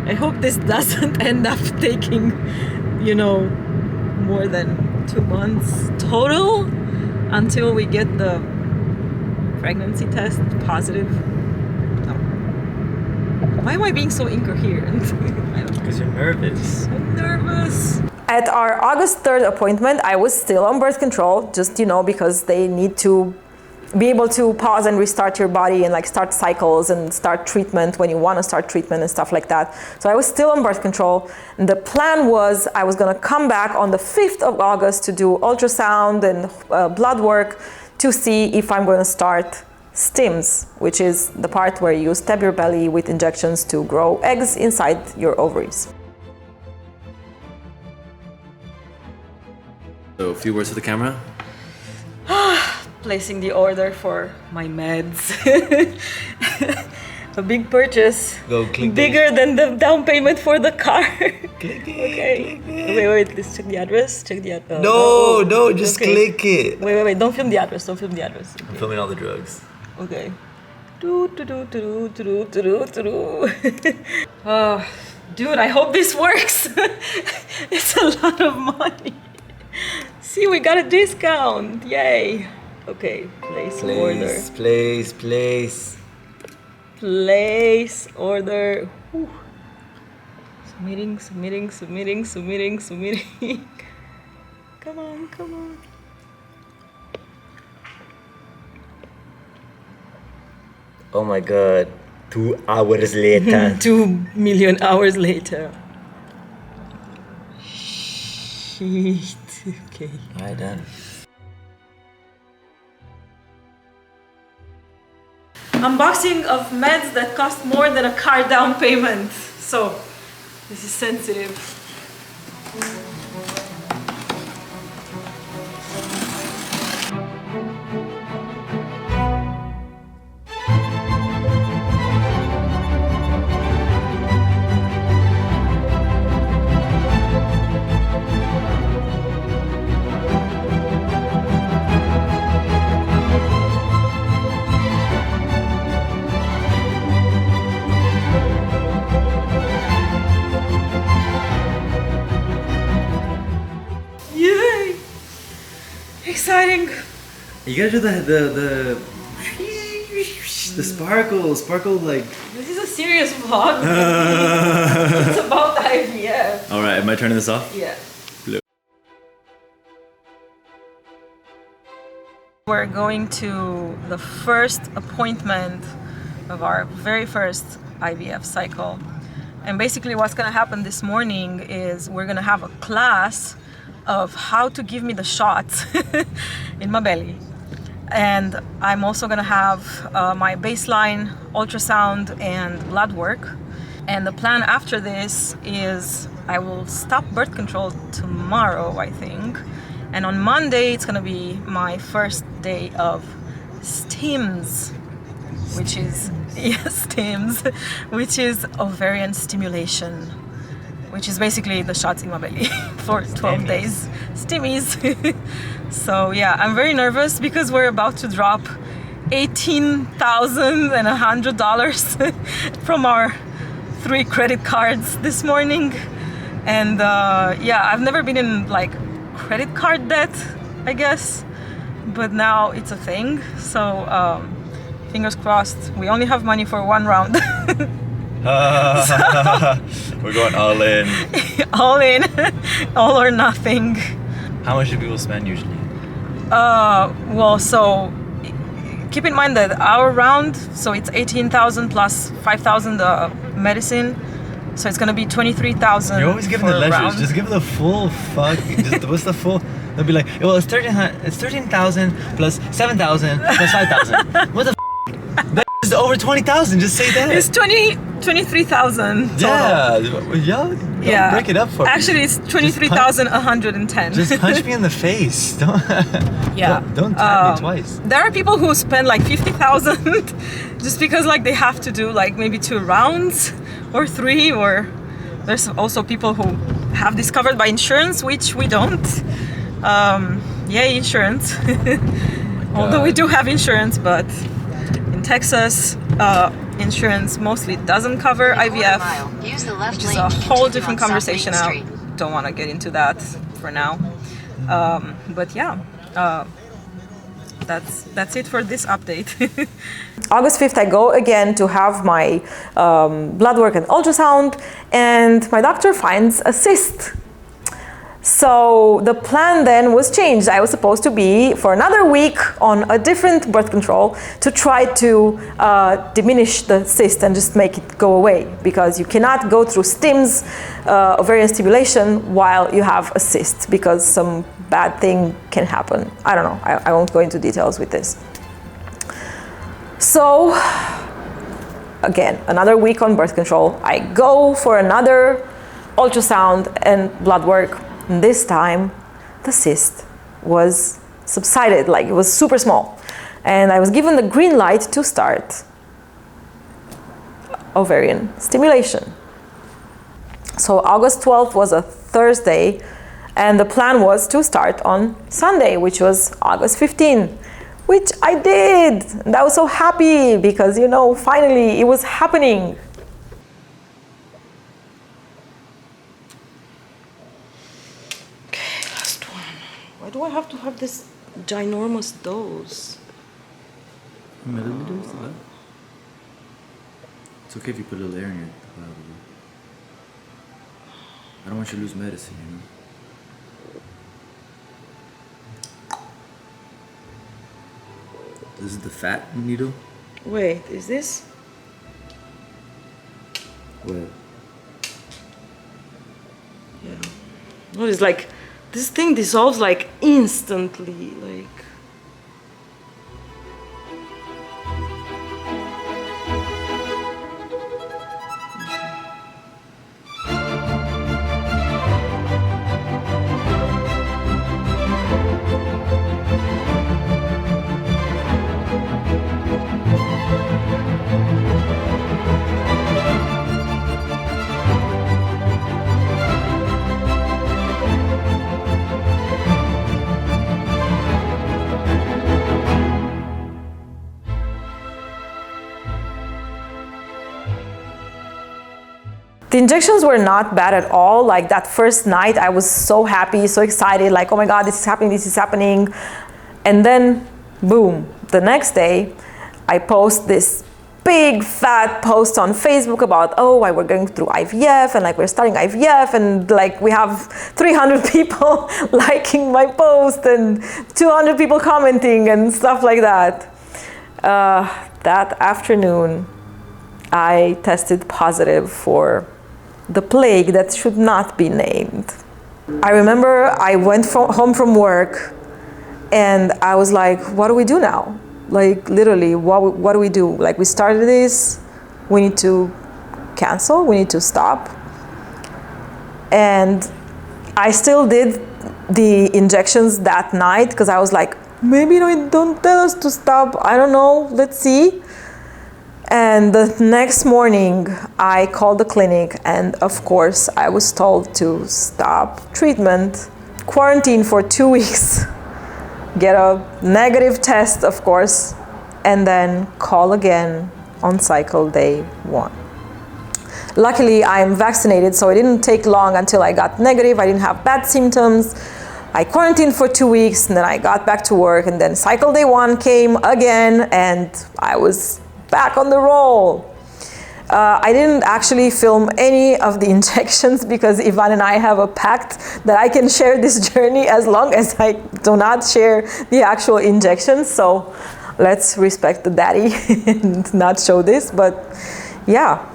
I hope this doesn't end up taking, you know, more than 2 months total until we get the pregnancy test positive. No. Why am I being so incoherent? Because you're nervous. I'm nervous. At our August 3rd appointment, I was still on birth control, just, you know, because they need to be able to pause and restart your body and like start cycles and start treatment when you want to start treatment and stuff like that. So I was still on birth control. And the plan was I was going to come back on the 5th of August to do ultrasound and blood work to see if I'm going to start stims, which is the part where you stab your belly with injections to grow eggs inside your ovaries. So a few words to the camera. Placing the order for my meds. A big purchase. Go click bigger than the down payment for the car. Click it. Okay. Click it. Wait, let's check the address. Check the address. No, just okay. click it. Wait, don't film the address. Don't film the address. Okay. I'm filming all the drugs. Okay. Oh, dude, I hope this works. It's a lot of money. See, we got a discount. Yay. Okay, place order. Place order. Whew. Submitting. Come on. Oh my god. 2 hours later. 2 million hours later. Shit. Okay. Alright, done. Unboxing of meds that cost more than a car down payment. So, this is sensitive. Exciting. You gotta do the sparkle like. This is a serious vlog. It's about IVF. All right, am I turning this off? Yeah. Blue. We're going to the first appointment of our very first IVF cycle. And basically what's gonna happen this morning is we're gonna have a class of how to give me the shots in my belly. And I'm also gonna have my baseline ultrasound and blood work. And the plan after this is I will stop birth control tomorrow, I think. And on Monday, it's gonna be my first day of stims, which is, stims, which is ovarian stimulation, which is basically the shots in my belly for 12 days. Stimmies. So yeah, I'm very nervous because we're about to drop $18,100 from our 3 credit cards this morning. And yeah, I've never been in like credit card debt, I guess, but now it's a thing. So fingers crossed, we only have money for 1 round. We're going all in. All in, all or nothing. How much do people spend usually? Well, so keep in mind that our round, so it's 18,000 plus 5,000 medicine, so it's gonna be 23,000. You're always giving the ledgers. Just give the full fuck. What's the full? They'll be like, well, it's 13,000 plus 7,000 plus 5,000. What the? That is over 20,000. Just say that. It's 23,000 total. Yeah. Break it up for me. Actually, it's 23,110. Just punch me in the face. Don't. Yeah. Don't tap me twice. There are people who spend like 50,000 just because like they have to do like maybe 2 rounds or 3, or there's also people who have this covered by insurance, which we don't. Yay, insurance. Although we do have insurance, but in Texas, insurance mostly doesn't cover IVF, which is a whole different conversation. I don't want to get into that for now. But yeah, that's it for this update. August 5th, I go again to have my blood work and ultrasound, and my doctor finds a cyst. So the plan then was changed. I was supposed to be for another week on a different birth control to try to diminish the cyst and just make it go away, because you cannot go through stims, ovarian stimulation, while you have a cyst, because some bad thing can happen. I don't know. I won't go into details with this. So again, another week on birth control. I go for another ultrasound and blood work. And this time, the cyst was subsided, like it was super small. And I was given the green light to start ovarian stimulation. So August 12th was a Thursday, and the plan was to start on Sunday, which was August 15th, which I did. And I was so happy because, you know, finally it was happening. Why do I have to have this ginormous dose? Milliliters? It's okay if you put a little air in your bladder. I don't want you to lose medicine, you know? This is the fat needle? Wait, is this? What? Yeah. No, it's like, this thing dissolves like instantly, like. The injections were not bad at all. Like that first night, I was so happy, so excited, like, oh my God, this is happening, this is happening. And then, boom, the next day, I post this big fat post on Facebook about, oh, we're going through IVF, and like we're starting IVF, and like we have 300 people liking my post and 200 people commenting and stuff like that. That afternoon, I tested positive for the plague that should not be named. I remember I went home from work and I was like, what do we do now? Like literally, what do we do? Like we started this, we need to cancel, we need to stop. And I still did the injections that night because I was like, maybe don't tell us to stop, I don't know, let's see. And the next morning, I called the clinic, and of course, I was told to stop treatment, quarantine for 2 weeks, get a negative test, of course, and then call again on cycle day 1. Luckily, I'm vaccinated, so it didn't take long until I got negative. I didn't have bad symptoms. I quarantined for 2 weeks, and then I got back to work, and then cycle day 1 came again, and I was back on the roll. I didn't actually film any of the injections because Ivan and I have a pact that I can share this journey as long as I do not share the actual injections. So let's respect the daddy and not show this, but yeah.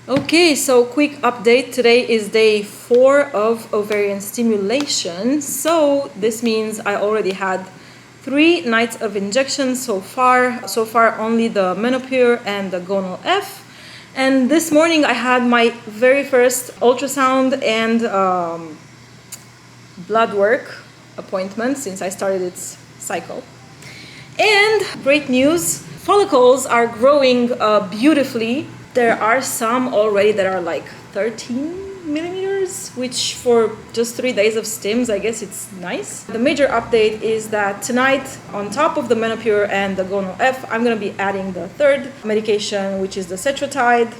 Okay, so quick update. Today is day 4 of ovarian stimulation. So this means I already had 3 nights of injections so far. So far only the Menopur and the Gonal F. And this morning I had my very first ultrasound and blood work appointment since I started its cycle. And great news, follicles are growing beautifully. There are some already that are like 13 millimeters, which for just 3 days of stims, I guess it's nice. The major update is that tonight, on top of the Menopur and the Gonal F, I'm going to be adding the third medication, which is the Setratide.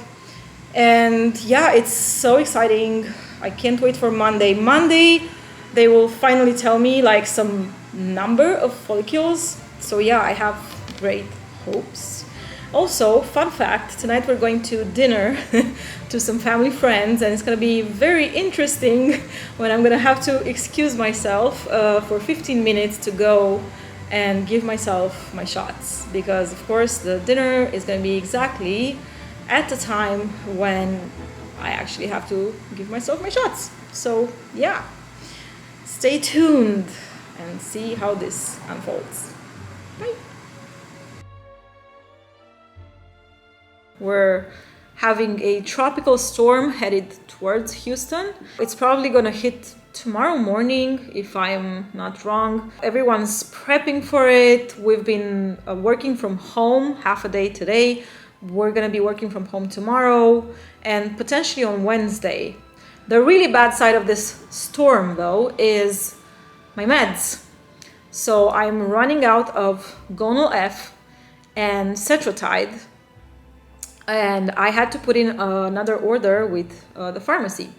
And yeah, it's so exciting. I can't wait for Monday. Monday, they will finally tell me like some number of follicles. So yeah, I have great hopes. Also, fun fact, tonight we're going to dinner to some family friends, and it's going to be very interesting when I'm going to have to excuse myself for 15 minutes to go and give myself my shots. Because of course the dinner is going to be exactly at the time when I actually have to give myself my shots. So yeah, stay tuned and see how this unfolds. Bye. We're having a tropical storm headed towards Houston. It's probably gonna hit tomorrow morning, if I'm not wrong. Everyone's prepping for it. We've been working from home half a day today. We're gonna be working from home tomorrow and potentially on Wednesday. The really bad side of this storm, though, is my meds. So I'm running out of Gonal F and Setratide, and I had to put in another order with the pharmacy.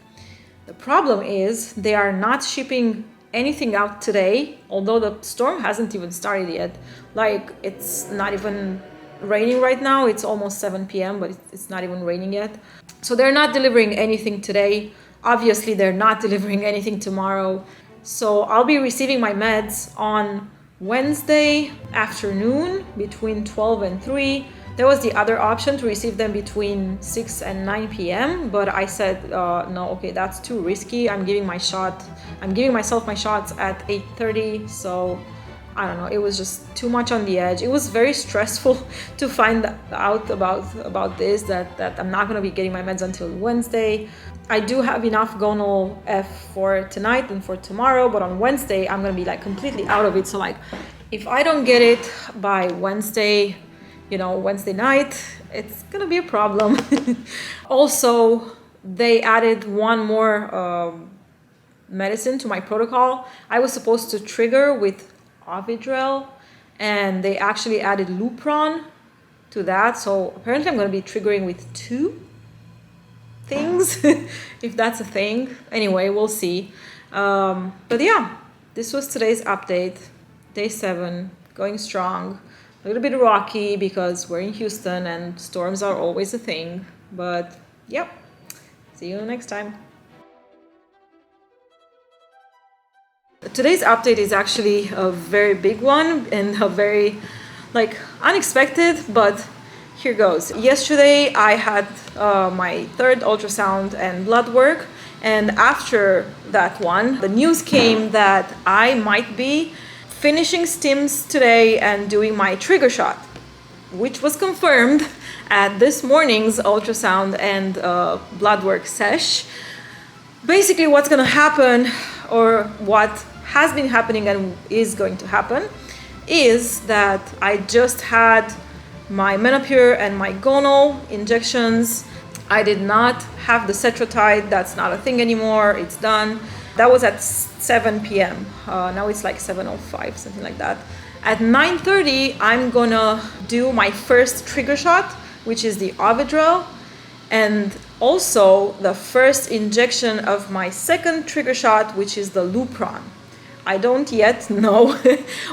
The problem is they are not shipping anything out today, although the storm hasn't even started yet. Like, it's not even raining right now. It's almost 7 p.m., but it's not even raining yet. So they're not delivering anything today. Obviously, they're not delivering anything tomorrow. So I'll be receiving my meds on Wednesday afternoon between 12 and 3. There was the other option to receive them between 6 and 9 p.m. But I said, no, okay, that's too risky. I'm giving myself my shots at 8:30. So I don't know, it was just too much on the edge. It was very stressful to find out about this, that I'm not gonna be getting my meds until Wednesday. I do have enough Gonal F for tonight and for tomorrow, but on Wednesday, I'm gonna be like completely out of it. So like, if I don't get it by Wednesday, Wednesday night, it's gonna be a problem. Also, they added one more medicine to my protocol. I was supposed to trigger with Ovidrel, and they actually added Lupron to that. So apparently I'm going to be triggering with 2 things, if that's a thing. Anyway, we'll see. But yeah, this was today's update. Day 7, going strong. A little bit rocky because we're in Houston and storms are always a thing. But yep, see you next time. Today's update is actually a very big one and a very unexpected, but here goes. Yesterday I had my 3rd ultrasound and blood work, and after that one, the news came that I might be finishing stims today and doing my trigger shot, which was confirmed at this morning's ultrasound and blood work sesh. Basically what's going to happen, or what has been happening and is going to happen, is that I just had my Menopur and my Gonal injections. I did not have the Setratide. That's not a thing anymore. It's done. That was at 7 p.m. Now it's like 7:05, something like that. At 9:30, I'm gonna do my first trigger shot, which is the Ovidrel, and also the first injection of my second trigger shot, which is the Lupron. I don't yet know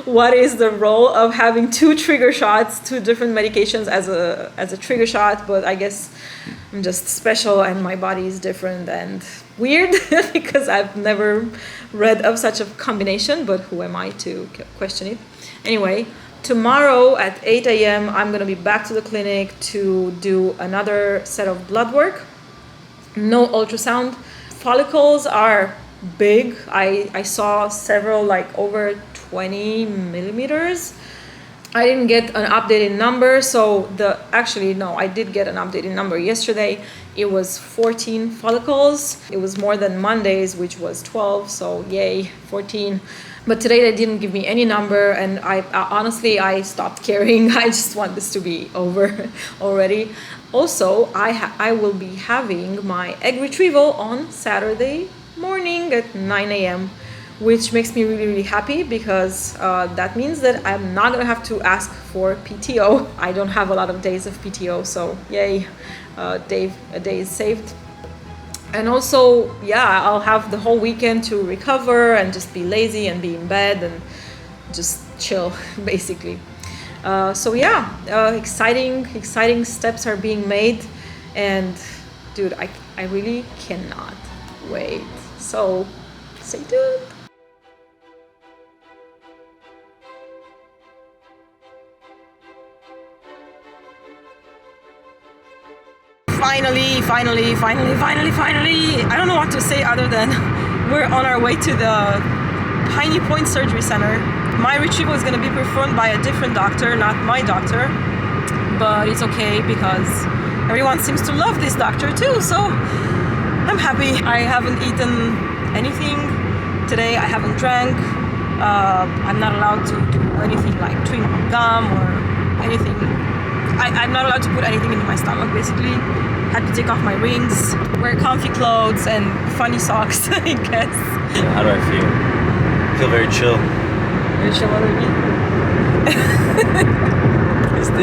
what is the role of having 2 trigger shots, 2 different medications as a trigger shot, but I guess I'm just special and my body is different and weird because I've never read of such a combination, but who am I to question it? Anyway, tomorrow at 8 a.m. I'm going to be back to the clinic to do another set of blood work. No ultrasound. Follicles are big. I saw several over 20 millimeters. I didn't get an updated number, so I did get an updated number yesterday. It was 14 follicles. It was more than Monday's, which was 12, so yay, 14. But today they didn't give me any number, and I honestly stopped caring. I just want this to be over already. Also, I will be having my egg retrieval on Saturday morning at 9 a.m., which makes me really, really happy because that means that I'm not gonna have to ask for PTO. I don't have a lot of days of PTO, so yay, a day is saved. And also, yeah, I'll have the whole weekend to recover and just be lazy and be in bed and just chill, basically. So yeah, exciting steps are being made, and dude, I really cannot wait. So stay tuned. Finally. I don't know what to say other than we're on our way to the Piney Point Surgery Center. My retrieval is going to be performed by a different doctor, not my doctor, but it's okay because everyone seems to love this doctor too, so I'm happy. I haven't eaten anything today. I haven't drank. I'm not allowed to do anything like chewing gum or anything. I'm not allowed to put anything into my stomach, basically. Had to take off my rings, wear comfy clothes and funny socks, I guess. How do I feel? I feel very chill. Very chill already.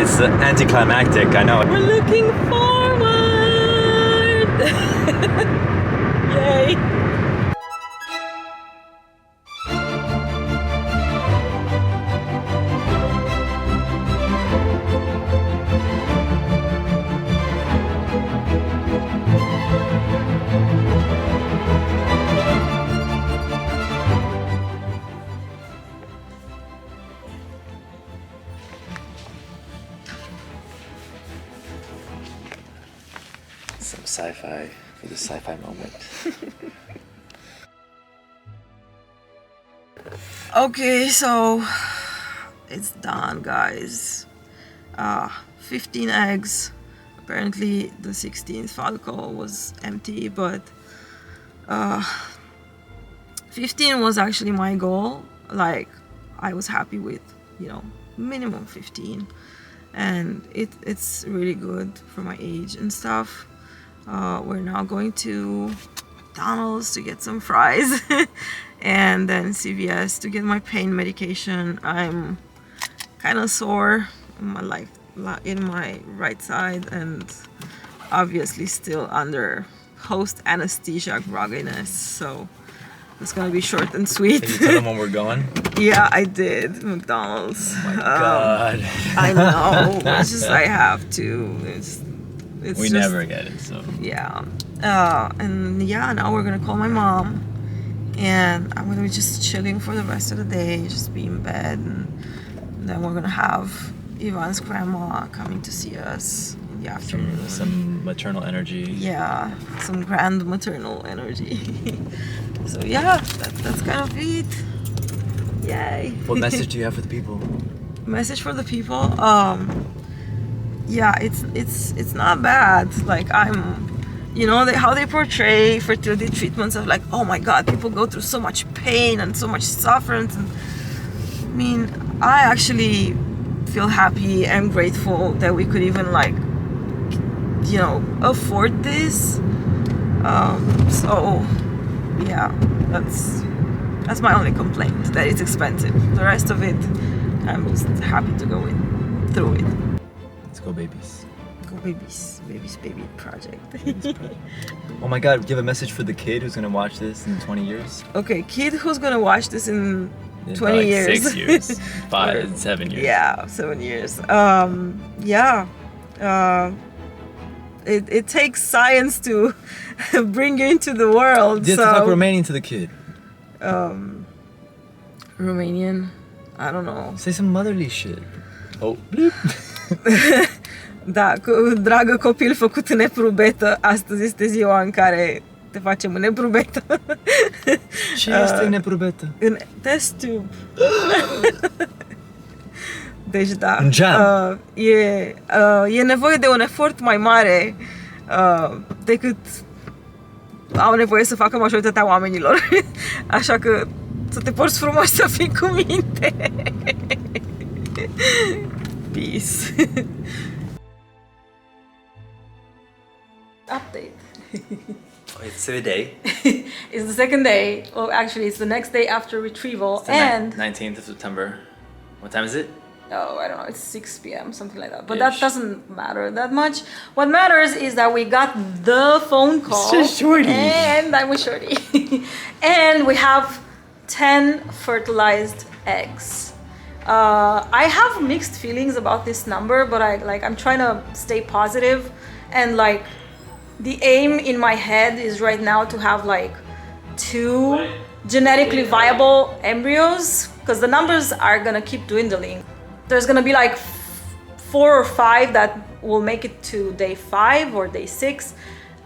It's anticlimactic, I know. We're looking forward! Yay! Some sci-fi for the sci-fi moment. Okay, so it's done, guys. 15 eggs. Apparently the 16th follicle was empty, but 15 was actually my goal. Like, I was happy with, minimum 15, and it's really good for my age and stuff. We're now going to McDonald's to get some fries and then CVS to get my pain medication. I'm kind of sore in my right side and obviously still under host anesthesia grogginess, so it's gonna be short and sweet. Did you tell them when we're going? Yeah, I did. McDonald's. Oh my God. I know. It's just I have to. We just never get it, so. Yeah. And yeah, now we're gonna call my mom, and I'm gonna be just chilling for the rest of the day, just be in bed, and then we're gonna have Ivan's grandma coming to see us in the afternoon. Some maternal energy. Yeah, some grand maternal energy. So yeah, that's kind of it. Yay. What message do you have for the people? Message for the people? Yeah, it's not bad. Like, how they portray fertility treatments of like, oh my God, people go through so much pain and so much suffering. And I mean, I actually feel happy and grateful that we could even afford this. So yeah, that's my only complaint, that it's expensive. The rest of it, I'm just happy to go through it. Let's go, babies. Go babies baby project. Oh my God, give a message for the kid who's gonna watch this in 20 years. Okay, kid who's gonna watch this in 20 years. 6 years, 5, 7 years. Yeah, 7 years. It takes science to bring you into the world. You have to talk Romanian to the kid. Romanian? I don't know. Say some motherly shit. Oh, bleep. Da, dragă copil făcut în eprobetă, astăzi este ziua în care te facem în eprobetă. Ce este în eprobetă? În test tube. Deci da, e nevoie de un efort mai mare decât au nevoie să facă majoritatea oamenilor. Așa că Să te porți frumos, să fii cu minte. Peace. Update. It's the day. It's the second day. Oh, actually, it's the next day after retrieval. It's the And 19th of September. What time is it? oh, I don't know, it's 6 p.m., something like that. But Ish. that doesn't matter that much. What matters is that we got the phone call. It's just Shorty. And that was Shorty. And we have 10 fertilized eggs. I have mixed feelings about this number, but I'm trying to stay positive, and like the aim in my head is right now to have like 2 genetically viable embryos, because the numbers are gonna keep dwindling. There's gonna be like 4 or 5 that will make it to day 5 or day 6,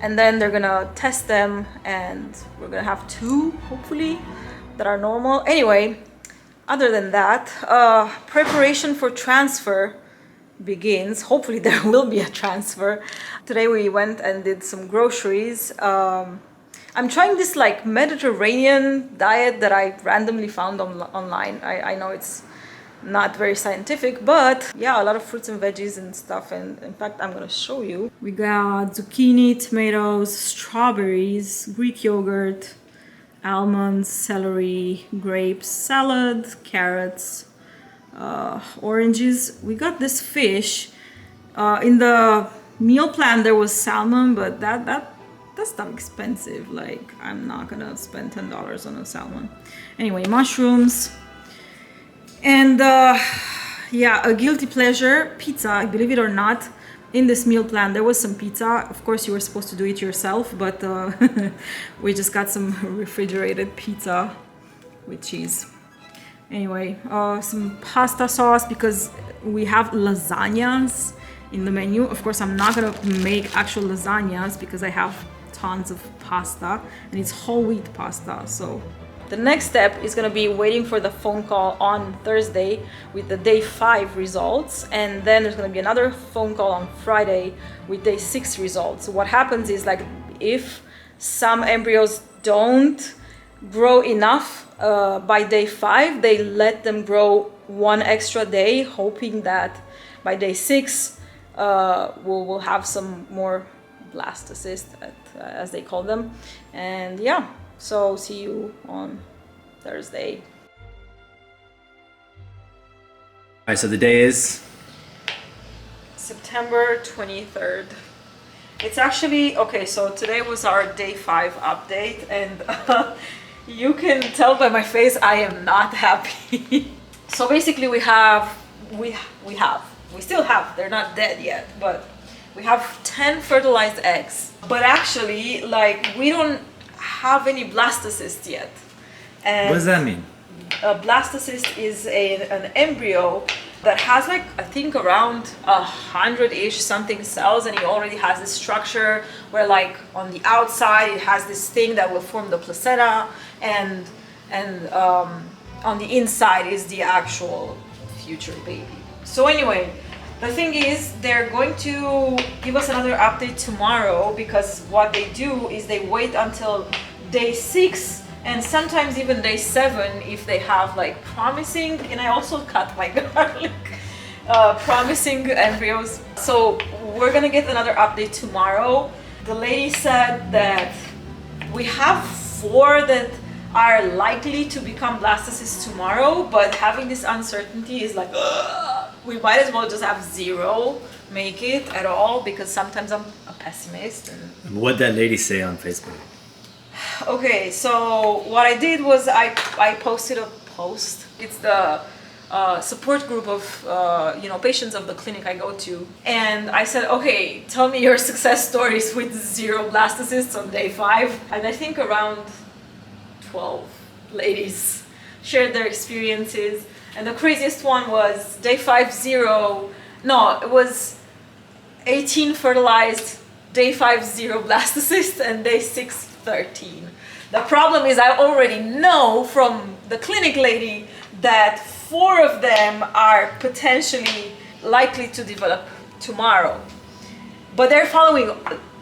and then they're gonna test them, and we're gonna have 2 hopefully that are normal. Anyway, other than that, preparation for transfer begins. Hopefully there will be a transfer. Today we went and did some groceries. I'm trying this like Mediterranean diet that I randomly found online. I know it's not very scientific, but yeah, a lot of fruits and veggies and stuff. And in fact, I'm gonna show you. We got zucchini, tomatoes, strawberries, Greek yogurt, almonds, celery, grapes, salad, carrots, oranges. We got this fish. In the meal plan there was salmon, but that's not expensive. Like, I'm not gonna spend $10 on a salmon. Anyway, mushrooms. And yeah, a guilty pleasure, pizza. Believe it or not, in this meal plan there was some pizza. Of course you were supposed to do it yourself, but we just got some refrigerated pizza with cheese. Anyway, some pasta sauce, because we have lasagnas in the menu. Of course I'm not gonna make actual lasagnas because I have tons of pasta, and it's whole wheat pasta. So the next step is going to be waiting for the phone call on Thursday with the day 5 results, and then there's going to be another phone call on Friday with day 6 results. So what happens is, like, if some embryos don't grow enough by day 5, they let them grow 1 extra day, hoping that by day 6 we'll have some more blastocysts, as they call them. And yeah, so see you on Thursday. All right, so the day is September 23rd. It's actually, okay, so today was our day 5 update, and you can tell by my face I am not happy. So basically we still have, they're not dead yet, but we have 10 fertilized eggs. But actually, like, we don't have any blastocysts yet. And what does that mean? a blastocyst is an embryo that has, like, I think around 100-ish something cells, and it already has this structure where, like, on the outside it has this thing that will form the placenta, and on the inside is the actual future baby. So anyway, the thing is, they're going to give us another update tomorrow, because what they do is they wait until day 6 and sometimes even day 7 if they have, like, promising, and I also cut my garlic, promising embryos. So we're gonna get another update tomorrow. The lady said that we have 4 that are likely to become blastocysts tomorrow, but having this uncertainty is like, we might as well just have 0 make it at all, because sometimes I'm a pessimist. And What'd that lady say on Facebook? okay, so what I did was I posted a post. It's the support group of patients of the clinic I go to, and I said, okay, tell me your success stories with 0 blastocysts on day 5. And I think around 12 ladies shared their experiences, and the craziest one was day 5 0. No, it was 18 fertilized, day 5 0 blastocysts, and day 6 13. The problem is, I already know from the clinic lady that 4 of them are potentially likely to develop tomorrow, but they're following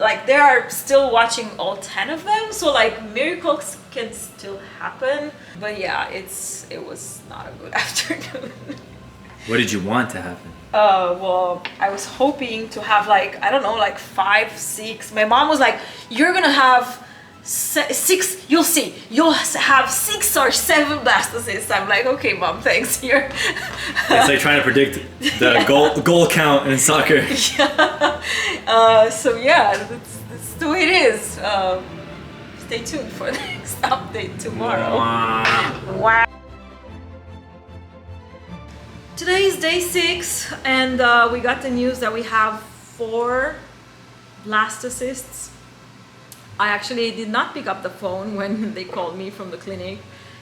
like they are still watching all 10 of them, so like miracles can still happen. But yeah, it was not a good afternoon. What did you want to happen? Well, I was hoping to have like, I don't know, like 5, 6. My mom was like, you're gonna have 6, you'll see, you'll have 6 or 7 blastocysts. I'm like, okay, mom, thanks. Here. It's like trying to predict the goal count in soccer. Yeah. So yeah, that's the way it is. Stay tuned for the next update tomorrow. Wow. Today is day 6, and we got the news that we have 4 blastocysts. I actually did not pick up the phone when they called me from the clinic,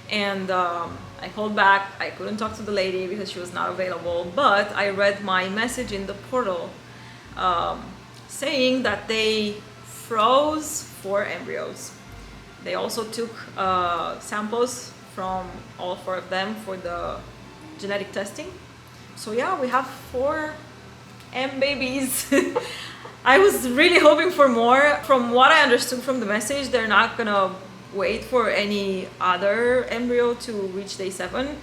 and I called back. I couldn't talk to the lady because she was not available, but I read my message in the portal saying that they froze 4 embryos. They also took samples from all 4 of them for the genetic testing. So yeah, we have 4 babies. I was really hoping for more. From what I understood from the message, they're not gonna wait for any other embryo to reach day 7.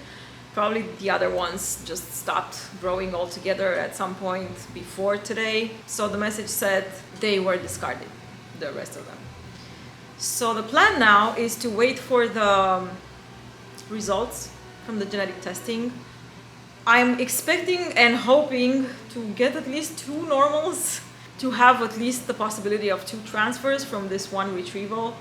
Probably the other ones just stopped growing altogether at some point before today. So the message said they were discarded, the rest of them. So the plan now is to wait for the results from the genetic testing. I'm expecting and hoping to get at least 2 normals, to have at least the possibility of 2 transfers from this one retrieval,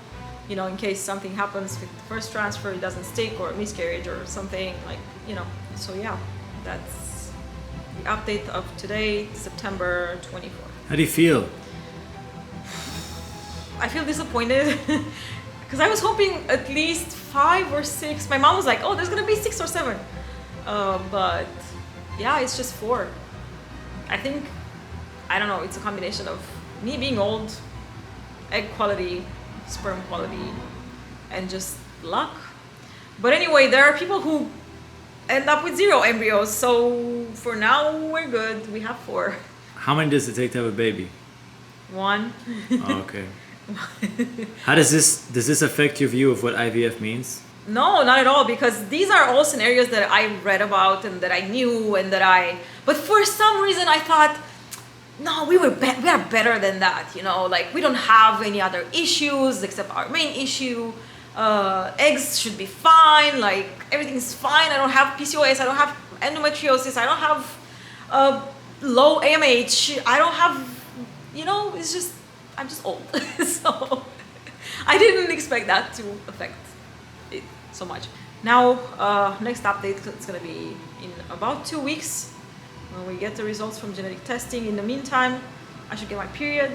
you know, in case something happens with the first transfer, it doesn't stick, or a miscarriage or something, like, you know. So yeah, that's the update of today, September 24th. How do you feel? I feel disappointed because I was hoping at least 5 or 6. My mom was like, oh, there's gonna be 6 or 7. But yeah, it's just 4. I think, I don't know, it's a combination of me being old, egg quality, sperm quality, and just luck. But anyway, there are people who end up with 0 embryos, so for now we're good. We have 4. How many does it take to have a baby? 1. Oh, okay. How does this affect your view of what IVF means? No, not at all, because these are all scenarios that I read about and that I knew and but for some reason I thought, no, we are better than that, you know, like we don't have any other issues except our main issue. Eggs should be fine, like everything's fine. I don't have PCOS, I don't have endometriosis, I don't have low AMH, I don't have, you know, it's just, I'm just old. So I didn't expect that to affect it so much. Now, next update is gonna be in about 2 weeks when we get the results from genetic testing. In the meantime, I should get my period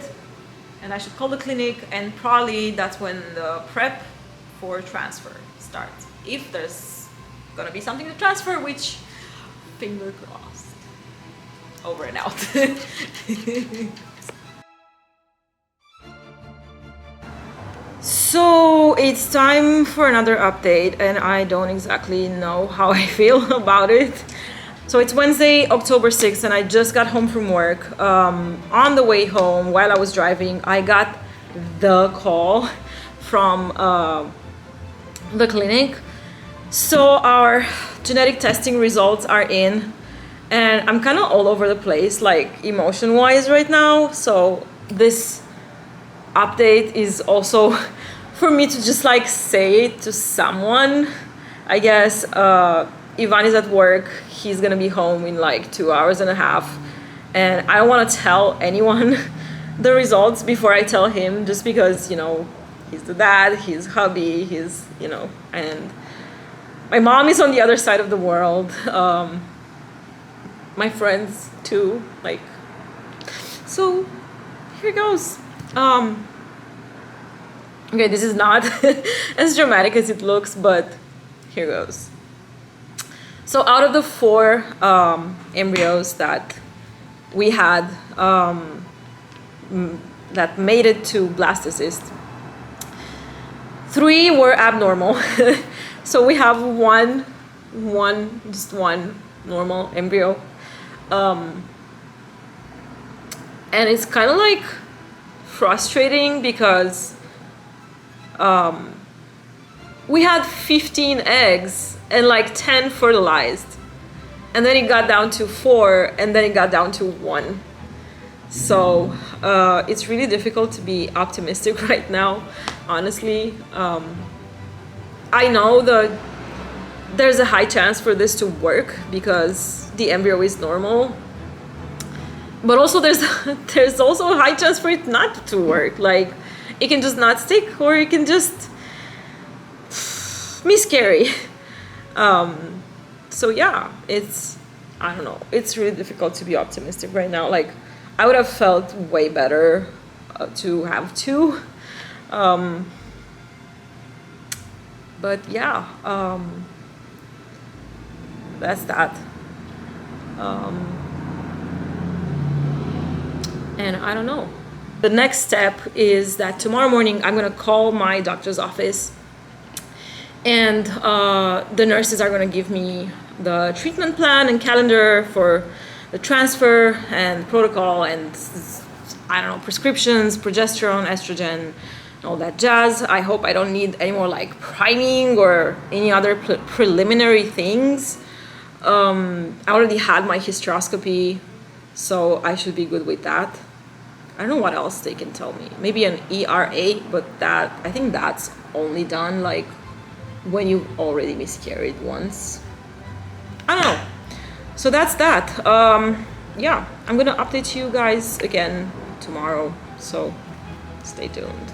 and I should call the clinic, and probably that's when the prep for transfer starts. If there's gonna be something to transfer, which, finger crossed. Over and out. So it's time for another update, and I don't exactly know how I feel about it. So it's Wednesday, October 6th, and I just got home from work. On the way home, while I was driving, I got the call from the clinic. So our genetic testing results are in, and I'm kind of all over the place, like emotion-wise right now. So this update is also for me to just like say it to someone. I guess Ivan is at work. He's gonna be home in like 2.5 hours, and I don't want to tell anyone the results before I tell him, just because, you know, he's the dad, his hubby, his, you know, and my mom is on the other side of the world. My friends too, like, so here goes. Okay, this is not as dramatic as it looks, but here goes. So out of the 4 embryos that we had that made it to blastocyst, 3 were abnormal. So we have just one normal embryo. And it's kind of like frustrating because we had 15 eggs and like 10 fertilized, and then it got down to 4, and then it got down to 1. So it's really difficult to be optimistic right now, honestly. I know there's a high chance for this to work because the embryo is normal, but also there's also a high chance for it not to work. Like, it can just not stick, or it can just miscarry. So yeah, I don't know, it's really difficult to be optimistic right now. Like, I would have felt way better to have 2. But yeah, that's that. And I don't know. The next step is that tomorrow morning I'm gonna call my doctor's office, and the nurses are gonna give me the treatment plan and calendar for the transfer and protocol, and I don't know, prescriptions, progesterone, estrogen, all that jazz. I hope I don't need any more like priming or any other preliminary things. I already had my hysteroscopy, so I should be good with that. I don't know what else they can tell me. Maybe an ERA, but I think that's only done like when you've already miscarried once. I don't know. So that's that. Yeah, I'm gonna update you guys again tomorrow, so stay tuned.